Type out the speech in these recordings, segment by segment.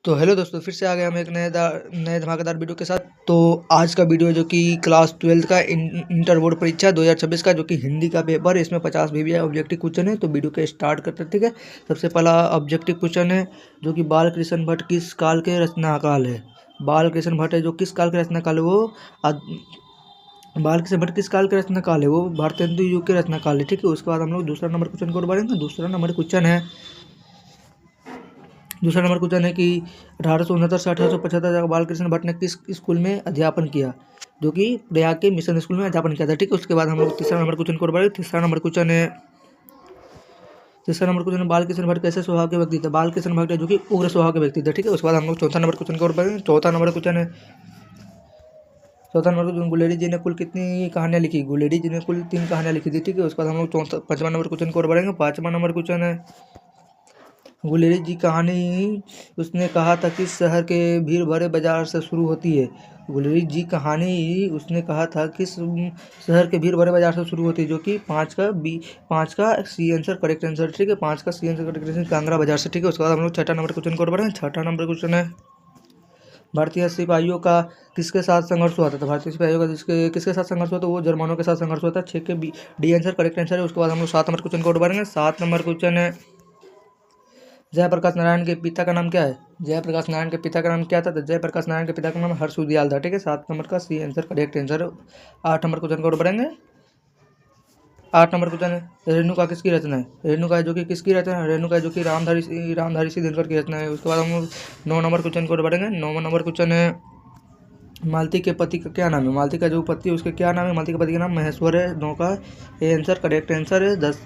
तो हेलो दोस्तों, फिर से आ गए हम एक नए धमाकेदार वीडियो के साथ। तो आज का वीडियो जो कि क्लास 12 का इंटर बोर्ड परीक्षा 2026 का जो कि हिंदी का पेपर है, इसमें 50 भी ऑब्जेक्टिव क्वेश्चन है। तो वीडियो के स्टार्ट करते हैं, ठीक है। सबसे पहला ऑब्जेक्टिव क्वेश्चन है जो कि बाल कृष्ण भट्ट किस काल के रचनाकाल है। बाल कृष्ण भट्ट है जो किस काल के रचनाकाल है वो बाल कृष्ण भट्ट किस काल के रचनाकाल है वो भारतेंदु युग के रचनाकाल है, ठीक है। उसके बाद हम लोग दूसरा नंबर क्वेश्चन को बढ़ेंगे। दूसरा नंबर क्वेश्चन है कि 1869 से 1875 बालकृष्ण भट्ट ने किस स्कूल में अध्यापन किया, जो कि प्रयाग के मिशन स्कूल में अध्यापन किया था, ठीक है। उसके बाद हम लोग तीसरा नंबर क्वेश्चन को बढ़े। तीसरा नंबर क्वेश्चन है बालकृष्ण भट्ट कैसे स्वभाव के व्यक्ति थे। बालकृष्ण भट्ट जो कि उग्र स्वभाव के व्यक्ति थे, ठीक है। उसके बाद हम लोग चौथा नंबर क्वेश्चन को बढ़े। चौथा नंबर गुलेरी जी ने कुल कितनी कहानियाँ लिखी। गुलेरी जी ने कुल 3 कहानियाँ लिखी थी, ठीक है। उसके बाद हम लोग पाँचवा नंबर क्वेश्चन को बढ़ेंगे। पाँचवा नंबर क्वेश्चन है गुलेरी जी कहानी उसने कहा था किस शहर के भीड़ भरे बाजार से शुरू होती है। गुलेरी जी कहानी उसने कहा था किस शहर के भीड़ भरे बाजार से शुरू होती है, जो कि 5 का सी आंसर करेक्ट आंसर, ठीक है। 5 का C answer correct answer Kangra बाजार से, ठीक है। उसके बाद हम लोग छठा नंबर क्वेश्चन को बढ़े। छठा नंबर क्वेश्चन है भारतीय सिपाहियों का किसके साथ संघर्ष हुआ था। भारतीय सिपाहियों का किसके साथ संघर्ष हुआ था, वो जर्मनों के साथ संघर्ष हुआ था। 6 के डी आंसर करेक्ट आंसर है। उसके बाद हम लोग 7 नंबर क्वेश्चन को बढ़ेंगे। 7 नंबर क्वेश्चन है जयप्रकाश नारायण के पिता का नाम क्या है। जयप्रकाश नारायण के पिता का नाम क्या था, तो जयप्रकाश नारायण के पिता का नाम हर्ष उदयाल था, ठीक है। 7 नंबर का सी आंसर करेक्ट आंसर है। 8 नंबर क्वेश्चन को बढ़ेंगे। 8 नंबर क्वेश्चन है रेणुका किसकी रचना है। रेणुका जो कि किसकी रचना है, रेणुका जो कि रामधारी सिंह दिनकर की रचना है। उसके बाद हम 9 नंबर क्वेश्चन को बढ़ेंगे। 9 नंबर क्वेश्चन है मालती के पति का क्या नाम है। मालती का जो पति है उसके क्या नाम है। मालती के पति का नाम महेश्वर है। 9 का आंसर करेक्ट आंसर है। 10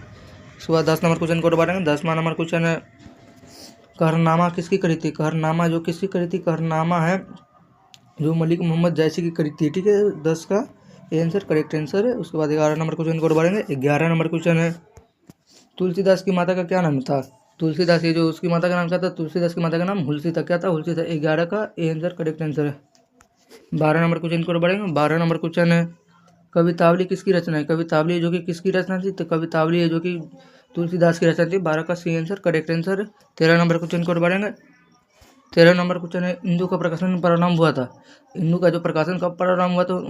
उसके बाद 10 नंबर क्वेश्चन को बढ़ेंगे। 10वां नंबर क्वेश्चन है कहरनामा किसकी करी थी। कहरनामा जो किसकी करी थी, कहरनामा है जो मलिक मोहम्मद जैसी की करी थी, ठीक है। 10 का आंसर करेक्ट आंसर है। उसके बाद 11 नंबर क्वेश्चन को बढ़ेंगे। 11 नंबर क्वेश्चन है तुलसीदास की माता का क्या नाम था। तुलसीदास ये जो उसकी माता का नाम क्या था, तुलसीदास की माता का नाम हुलसी था, क्या था, हुलसी था। 11 का आंसर करेक्ट आंसर है। 12 नंबर क्वेश्चन को बढ़ेंगे। 12 नंबर क्वेश्चन है कवितावली किसकी रचना है। कवितावली जो कि किसकी रचना थी, तो कवितावली है जो कि तुलसीदास की रचना थी। 12 का सी आंसर करेक्ट आंसर है। 13 नंबर क्वेश्चन को बढ़ेंगे। 13 नंबर क्वेश्चन है इंदू का प्रकाशन प्रारंभ हुआ था। इंदू का जो प्रकाशन कब प्रारंभ हुआ तो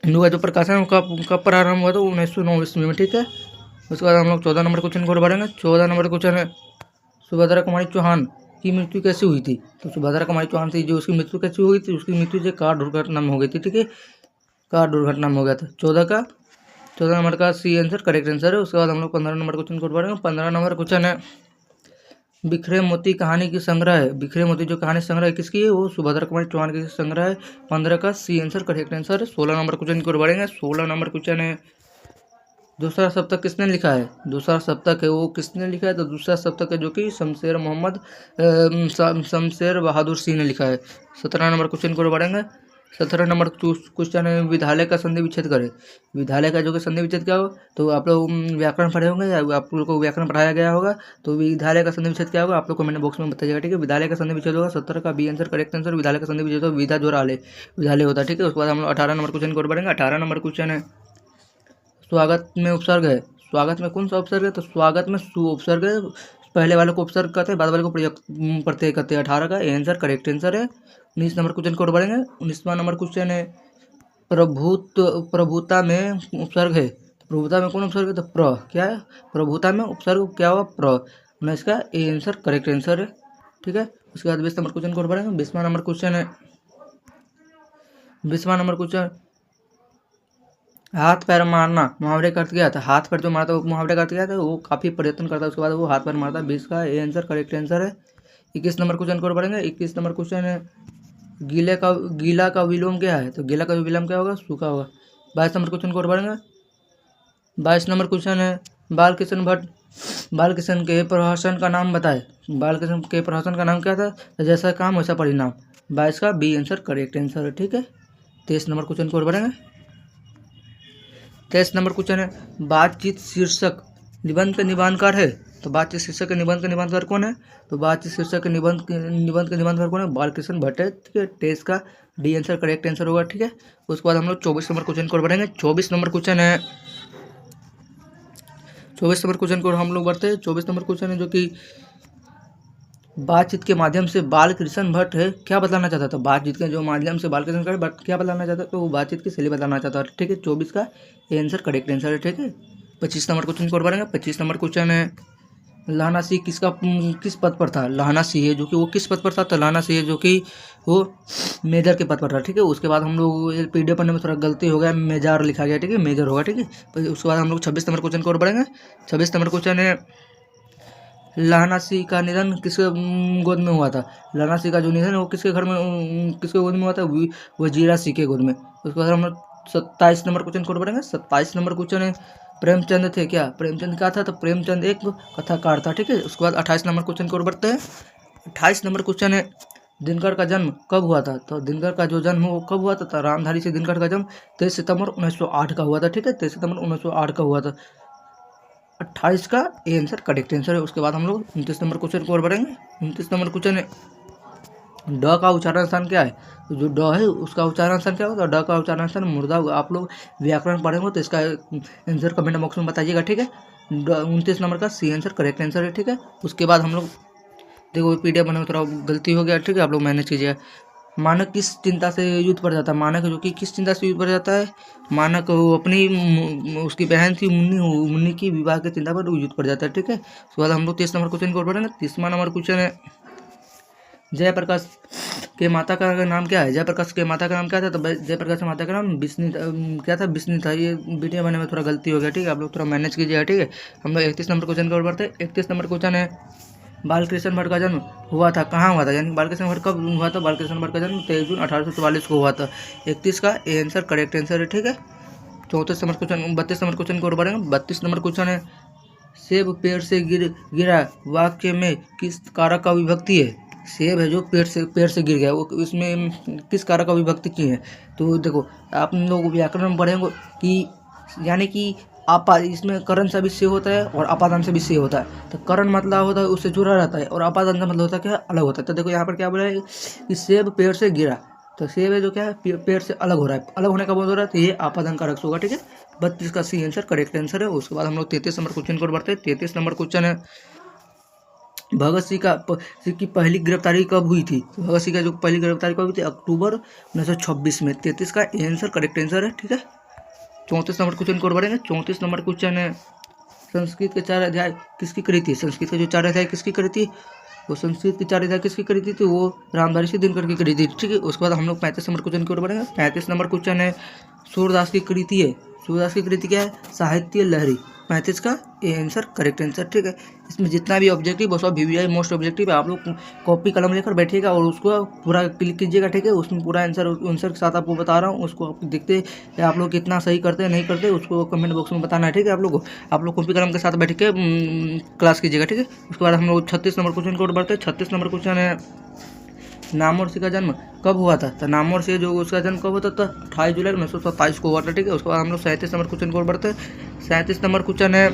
इंदू का जो प्रकाशन कब प्रारंभ हुआ तो 1909 ईस्वी में, ठीक है। उसके बाद हम लोग 14 नंबर क्वेश्चन को बढ़ेंगे। 14 नंबर क्वेश्चन है सुभद्रा कुमारी चौहान की मृत्यु कैसे हुई थी। तो सुभद्रा कुमारी चौहान थी जो उसकी मृत्यु कैसे हुई थी, उसकी मृत्यु जो कार दुर्घटना में हो गई थी, ठीक है। कार दुर्घटना में हो गया था। 14 नंबर का सी आंसर करेक्ट आंसर है। उसके बाद हम लोग 15 नंबर क्वेश्चन को बढ़ेंगे। 15 नंबर क्वेश्चन है बिखरे मोती कहानी की संग्रह है। बिखरे मोती जो कहानी संग्रह है किसकी है, वो सुभद्रा कुमारी चौहान की संग्रह है। 15 का सी आंसर करेक्ट आंसर है। 16 नंबर क्वेश्चन को बढ़ेंगे। 16 नंबर क्वेश्चन है दूसरा सप्तक किसने लिखा है। दूसरा सप्तक है वो किसने लिखा है, तो दूसरा सप्तक है जो कि शमशेर बहादुर सिंह ने लिखा है। 17 नंबर क्वेश्चन को बढ़ेंगे। 17 नंबर क्वेश्चन है विद्यालय का संधि विच्छेद करें। विद्यालय का जो कि संधि विच्छेद क्या होगा, तो आप लोग व्याकरण पढ़े होंगे या आप लोग को व्याकरण पढ़ाया गया होगा। तो विद्यालय का संधि विच्छेद क्या होगा आप लोग कमेंट बॉक्स में बताइएगा, ठीक है। विद्यालय का संधि विच्छेद होगा 17 का बी आंसर करेक्ट आंसर। विद्यालय का संधि विच्छेद होगा विधा जोरा विद्यालय होता है, ठीक है। उसके बाद हम लोग 18 नंबर क्वेश्चन को बढ़ेंगे। 18 नंबर क्वेश्चन है स्वागत में उपसर्ग है। स्वागत में कौन सा उपसर्ग है, तो स्वागत में सु उपसर्ग है। पहले वाले को उपसर्ग कहते हैं, बाद वाले को प्रत्यय कहते हैं। 18 का आंसर करेक्ट आंसर है। 19 नंबर क्वेश्चन को बढ़ेंगे। 19वां नंबर क्वेश्चन है प्रभुता में उपसर्ग है। प्रभुता में कौन उपसर्ग है, तो प्र क्या है, प्रभुता में उपसर्ग क्या हुआ, प्र। 19 का आंसर करेक्ट आंसर है, ठीक है। उसके बाद 20 नंबर क्वेश्चन को बढ़ेंगे। 20वां नंबर क्वेश्चन है 20वां नंबर क्वेश्चन हाथ पैर मारना मुहावरे का अर्थ क्या था। हाथ पैर जो मारता है वो मुहावरे का अर्थ क्या था, वो काफ़ी प्रयत्न करता है उसके बाद वो हाथ पैर मारता है। 20 का आंसर करेक्ट आंसर है। 21 नंबर क्वेश्चन को पढ़ेंगे। 21 नंबर क्वेश्चन है गीला का विलोम क्या है, तो गीला का विलोम क्या होगा, सूखा होगा। 22 नंबर क्वेश्चन को पढ़ेंगे। 22 नंबर क्वेश्चन है बालकृष्ण के प्रहसन का नाम बताए। बालकृष्ण के प्रहसन का नाम क्या था, तो जैसा काम वैसा परिणाम। 22 का बी आंसर करेक्ट आंसर है, ठीक है। 23 नंबर क्वेश्चन को पढ़ेंगे। 23 नंबर क्वेश्चन है बातचीत शीर्षक निबंध का निबंधकार है। तो बातचीत शीर्षक के निबंध का निबंधकार कौन है, तो बातचीत शीर्षक के निबंध का निबंधकार कौन है, बालकृष्ण भट्ट है, ठीक है। 23 का डी आंसर करेक्ट आंसर होगा, ठीक है। उसके बाद हम लोग 24 नंबर क्वेश्चन को बढ़ेंगे। 24 नंबर क्वेश्चन है 24 नंबर क्वेश्चन को हम लोग बढ़ते हैं। 24 नंबर क्वेश्चन है जो कि बातचीत के माध्यम से बालकृष्ण भट्ट है क्या बताना चाहता था? बातचीत के जो माध्यम से बालकृष्ण भट्ट क्या बताना चाहता था? तो वो बातचीत की शैली बताना चाहता था। ठीक है, 24 का आंसर करेक्ट आंसर है। ठीक है, 25 नंबर क्वेश्चन को बढ़ेंगे। 25 नंबर क्वेश्चन है, लाना सिंह किस पद पर था? लाना सिंह है जो कि वो किस पद पर था? तो लाना सिंह है जो कि वो मेजर के पद पर था। ठीक है, उसके बाद हम लोग पीडीएफ पढ़ने में थोड़ा गलती हो गया, मेजर लिखा गया। ठीक है, मेजर होगा। ठीक है, फिर उसके बाद हम लोग 26 नंबर क्वेश्चन को और बढ़ेंगे। 26 नंबर क्वेश्चन है, लाना सिंह का निधन किसके गोद में हुआ था? लाना सिंह का जो निधन है वो किसके घर में किसके गोद में हुआ था? वजीरा सिंह के गोद में। उसके बाद हम लोग 27 नंबर क्वेश्चन को बढ़ेंगे। 27 नंबर क्वेश्चन है, प्रेमचंद थे क्या? प्रेमचंद क्या था? तो प्रेमचंद एक कथाकार था। ठीक है, उसके बाद 28 नंबर क्वेश्चन को और बढ़ते हैं। 28 नंबर क्वेश्चन है, दिनकर का जन्म कब हुआ था? तो दिनकर का जो जन्म वो कब हुआ था? तो रामधारी से दिनकर का जन्म 23 सितंबर 1908 का हुआ था। ठीक है, 23 सितंबर 1908 का हुआ था। 28 का ए आंसर करेक्ट आंसर है। उसके बाद हम लोग 29 नंबर क्वेश्चन को और बढ़ेंगे। 29 नंबर क्वेश्चन है, ड का उच्चारण स्थान क्या है? तो जो ड है उसका उच्चारण स्थान क्या होगा? ड का उच्चारण स्थान मुर्दा होगा। आप लोग व्याकरण पढ़ेंगे तो इसका आंसर कमेंट बॉक्स में बताइएगा। ठीक है, 29 नंबर का सी आंसर करेक्ट आंसर है। ठीक है, उसके बाद हम लोग देखो पीडीएफ बनने में थोड़ा गलती हो गया। ठीक है, आप लोग मैनेज कीजिएगा। मानक किस चिंता से युद्ध पर जाता है? मानक जो कि किस चिंता से युद्ध पर जाता है? मानक वो अपनी उसकी बहन थी मुन्नी, मुन्नी की विवाह की चिंता पर युद्ध पर जाता है। ठीक है, उसके बाद हम लोग 30 नंबर क्वेश्चन को बढ़ेंगे। 30वां नंबर क्वेश्चन है, जयप्रकाश के माता का नाम क्या है? जयप्रकाश के माता का नाम क्या था? तो जयप्रकाश के माता का नाम बिस्नी क्या था? बिस्नी था। ये वीडियो बनने में थोड़ा गलती हो गया। ठीक है, आप लोग थोड़ा मैनेज कीजिएगा। ठीक है, हम लोग 31 नंबर क्वेश्चन को बढ़ते हैं। 31 नंबर क्वेश्चन है, बालकृष्ण भट्ट का जन्म हुआ था कहाँ हुआ था? यानी बालकृष्ण भट्ट कब हुआ था? बालकृष्ण भट्ट का जन्म 23 जून 1844 को हुआ था। 31 का ए आंसर करेक्ट आंसर है। ठीक है, 34 नंबर क्वेश्चन 32 नंबर क्वेश्चन को और बढ़ेंगे। 32 नंबर क्वेश्चन है, सेब पेड़ से गिरा वाक्य में किस कारक का विभक्ति है? सेब है जो पेड़ से गिर गया, वो इसमें किस कारक का विभक्ति की है? तो देखो आप लोग व्याकरण में पढ़ेंगे कि यानी कि इसमें करण से भी से होता है और अपादान से भी से होता है। तो करण मतलब होता है उससे जुड़ा रहता है और अपादान का मतलब होता है क्या? अलग होता है। तो देखो यहाँ पर क्या बोला है कि सेब पेड़ से गिरा, तो सेब है जो क्या है पेड़ से अलग हो रहा है, अलग होने का बोल हो रहा है, तो ये अपादान कारक होगा। ठीक है, 32 का सी आंसर करेक्ट आंसर है। उसके बाद हम लोग 33 नंबर क्वेश्चन को बढ़ते हैं। 33 नंबर क्वेश्चन है, भगत सिंह की पहली गिरफ्तारी कब हुई थी? भगत सिंह का जो पहली गिरफ्तारी कब हुई थी? अक्टूबर 1926 में। 33 का आंसर करेक्ट आंसर है। ठीक है, 34 नंबर क्वेश्चन को बढ़ेंगे। 34 नंबर क्वेश्चन है, संस्कृत के 4 अध्याय किसकी कृति है? संस्कृत के जो 4 अध्याय किसकी कृति? वो संस्कृत के 4 अध्याय किसकी कृति थी? वो रामधारी सिंह दिनकर की कृति। ठीक है, उसके बाद हम लोग 35 नंबर क्वेश्चन की ओर बढ़ेंगे। 35 नंबर क्वेश्चन है, सूरदास की कृति है। सूरदास की कृति क्या है? साहित्य लहरी। 35 का ए आंसर करेक्ट आंसर। ठीक है, इसमें जितना भी ऑब्जेक्टिव वो सब VVI मोस्ट ऑब्जेक्टिव है। आप लोग कॉपी कलम लेकर बैठिएगा और उसको पूरा क्लिक कीजिएगा। ठीक है, उसमें पूरा आंसर के साथ आपको बता रहा हूँ, उसको आप देखते आप लोग कितना सही करते हैं नहीं करते उसको कमेंट बॉक्स में बताना है। ठीक है, आप लोग कॉपी कलम के साथ बैठ के क्लास कीजिएगा। ठीक है, उसके बाद हम लोग 36 नंबर क्वेश्चन को बढ़ते हैं। 36 नंबर क्वेश्चन है, नामवर सिंह का जन्म कब हुआ था? तो नामवर सिंह जो उसका जन्म कब होता था? 28 जुलाई 1927 को हुआ था। ठीक है, उसके बाद हम लोग 37 नंबर क्वेश्चन को बढ़ते हैं। 37 नंबर क्वेश्चन है,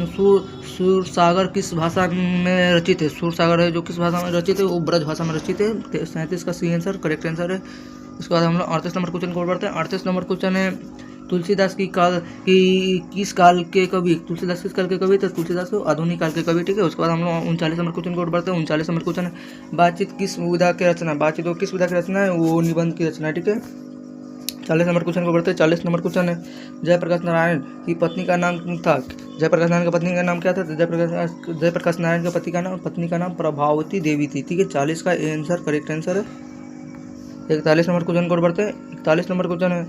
सूरसागर किस भाषा में रचित है? सूरसागर है जो किस भाषा में रचित है? वो ब्रज भाषा में रचित है। 37 का सी आंसर करेक्ट आंसर है। उसके बाद हम लोग 38 नंबर क्वेश्चन को बढ़ते हैं। 38 नंबर क्वेश्चन है, तुलसीदास की किस काल के कवि? तुलसीदास किस काल के कवि? तो तुलसीदास को आधुनिक काल के कवि। ठीक है, उसके बाद हम लोग 39 नंबर क्वेश्चन को बढ़ते हैं। 39 नंबर क्वेश्चन है, बातचीत किस विधा की रचना? बातचीत वो किस विधा की रचना है? वो निबंध की रचना है। ठीक है, 40 नंबर क्वेश्चन को बढ़ते हैं। 40 नंबर क्वेश्चन है, जयप्रकाश नारायण की पत्नी का नाम था? जयप्रकाश नारायण की पत्नी का नाम क्या था? जयप्रकाश नारायण के पत्नी का नाम प्रभावती देवी थी। ठीक है, 40 का आंसर करेक्ट आंसर है। 41 नंबर क्वेश्चन को बढ़ते हैं। 41 नंबर क्वेश्चन है,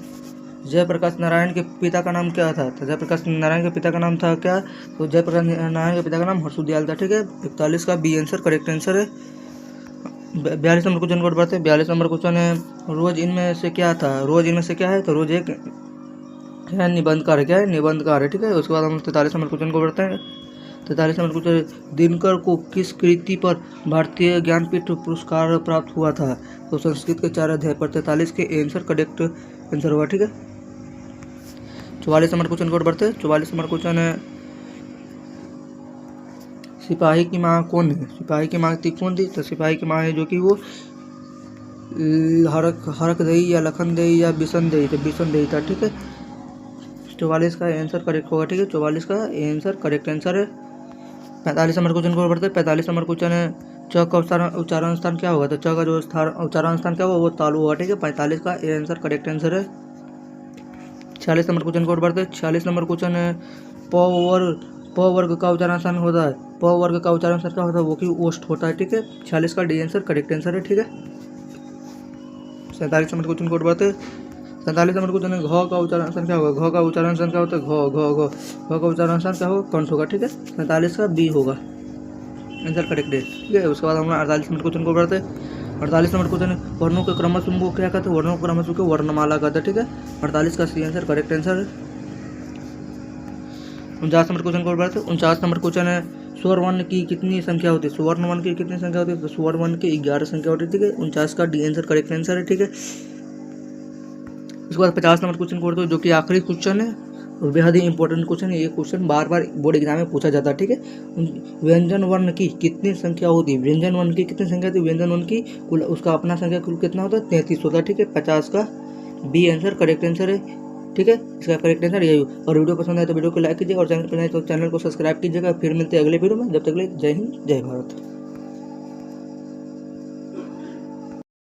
जयप्रकाश नारायण के पिता का नाम क्या था? तो जयप्रकाश नारायण के पिता का नाम था क्या? तो जयप्रकाश नारायण के पिता का नाम हर्षुदयाल था। ठीक है, 41 का बी आंसर करेक्ट आंसर है। 42 नंबर क्वेश्चन को बढ़ते हैं। 42 नंबर क्वेश्चन है, रोज इनमें से क्या था? रोज इनमें से क्या है? तो रोज एक क्या निबंधकार है? क्या है? निबंधकार है। ठीक है, उसके बाद हम 43 नंबर क्वेश्चन को बढ़ते हैं। 43 नंबर क्वेश्चन, दिनकर को किस कृति पर भारतीय ज्ञानपीठ पुरस्कार प्राप्त हुआ था? तो संस्कृत के 4 अध्याय पर। 43 के आंसर करेक्ट आंसर हुआ। ठीक है, 44 नंबर क्वेश्चन को बढ़ते हैं। 44 नंबर क्वेश्चन है, सिपाही की माँ कौन है? सिपाही की माँ थी कौन थी? तो सिपाही की माँ है जो कि वो हरक दई या लखन दई या बिशन दई, तो बिशन दई था। ठीक है, 44 का आंसर करेक्ट होगा। ठीक है, 44 का आंसर करेक्ट आंसर है। 45 नंबर क्वेश्चन को बढ़ते हैं। 45 नंबर क्वेश्चन है, च का उच्चारण स्थान क्या होगा, तो च का जो उच्चारण स्थान क्या होगा वो तालु होगा, ठीक है। 45 का ए आंसर करेक्ट आंसर है। 46 नंबर क्वेश्चन को और बढ़ते हैं। 46 नंबर क्वेश्चन है प वर्ग का उच्चारण स्थान होता है, प वर्ग का उच्चारण स्थान क्या होता है, वो की ओष्ठ होता है, ठीक है। 46 का डी आंसर करेक्ट आंसर है, ठीक है। 47 नंबर क्वेश्चन को और बढ़ते हैं। 47 नंबर क्वेश्चन है घ का उच्चारण स्थान क्या होगा, घ का उच्चारण स्थान क्या होता है, घ का उच्चारण स्थान क्या होगा, कंठ होगा, ठीक है। 47 का बी होगा आंसर करेक्ट है, ठीक है। उसके बाद हम 48 नंबर क्वेश्चन को बढ़ते हैं। 48 नंबर क्वेश्चन है वर्णों के क्रमशः को क्या कहते हैं, वर्णों के क्रमशः को वर्णमाला कहते हैं, ठीक है। 48 का सी आंसर करेक्ट आंसर है। 49 नंबर क्वेश्चन को बढ़ते हैं। 49 नंबर क्वेश्चन है स्वर वर्ण की कितनी संख्या होती है, स्वर्ण वर्ण की कितनी संख्या होती है, तो स्वर वर्ण की 11 संख्या होती है, ठीक है। 49 का डी आंसर करेक्ट आंसर है, ठीक है। उसके बाद 50 नंबर क्वेश्चन को जो कि आखिरी क्वेश्चन है और बेहद ही इंपॉर्टेंट क्वेश्चन है। ये क्वेश्चन बार बार बोर्ड एग्जाम में पूछा जाता है, ठीक है। व्यंजन वर्ण की कितनी संख्या होती है, व्यंजन वर्ण की कितनी संख्या होती है, व्यंजन वर्ण की कुल उसका अपना संख्या कुल कितना होता है, 33 होता है, ठीक है। 50 का बी आंसर करेक्ट आंसर है, ठीक है। इसका करेक्ट आंसर यही। और वीडियो पसंद आए तो वीडियो को लाइक कीजिए और चैनल पर नए तो चैनल को सब्सक्राइब कीजिएगा। फिर मिलते हैं अगले वीडियो में, जब तक के लिए जय हिंद जय भारत।